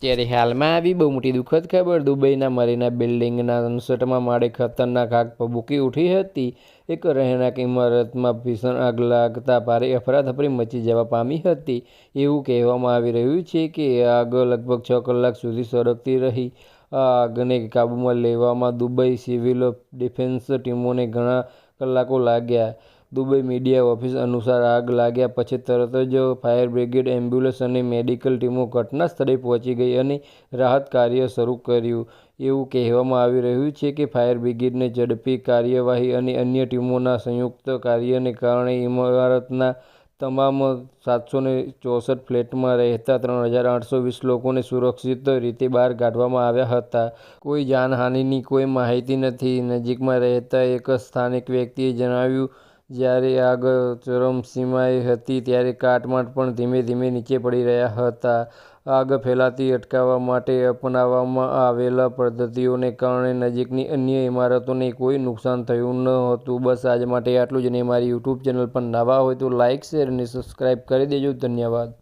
ત્યારે હાલમાં આવી બહુ મોટી દુઃખદ ખબર. દુબઈના મરીના બિલ્ડિંગના 59માં માળે ખતરનાક આગ ભભૂકી ઉઠી હતી. એક રહેણાંક ઇમારતમાં ભીષણ આગ લાગતા ભારે અફરાતફરી મચી જવા પામી હતી. એવું કહેવામાં આવી રહ્યું છે કે આગ લગભગ 6 કલાક સુધી સળગતી રહી. આ આગને કાબૂમાં લેવામાં દુબઈ સિવિલ ડિફેન્સ ટીમોને ઘણા કલાકો લાગ્યા. દુબઈ મીડિયા ઓફિસ અનુસાર આગ લાગ્યા પછી તરત જ ફાયર બ્રિગેડ, એમ્બ્યુલન્સ અને મેડિકલ ટીમો ઘટના સ્થળે પહોંચી ગઈ અને રાહત કાર્ય શરૂ કર્યું. એવું કહેવામાં આવી રહ્યું છે કે ફાયર બ્રિગેડની ઝડપી કાર્યવાહી અને અન્ય ટીમોના સંયુક્ત કાર્યને કારણે ઇમારતના તમામ 764 ફ્લેટમાં રહેતા 3820 લોકોને સુરક્ષિત રીતે બહાર કાઢવામાં આવ્યા હતા. કોઈ જાનહાનિની કોઈ માહિતી નથી, નજીકમાં રહેતા એક સ્થાનિક વ્યક્તિએ જણાવ્યું. જ્યારે આગ ચરમસીમાએ હતી ત્યારે કાટમાળ પણ ધીમે ધીમે નીચે પડી રહ્યા હતા. આગ ફેલાતી અટકાવવા માટે અપનાવવામાં આવેલા પદ્ધતિઓને કારણે નજીકની અન્ય ઇમારતોને કોઈ નુકસાન થયું ન હતું. બસ આજ માટે આટલું જ. અને મારી યુટ્યુબ ચેનલ પર નવા હોય તો લાઇક, શેર અને સબસ્ક્રાઈબ કરી દેજો. ધન્યવાદ.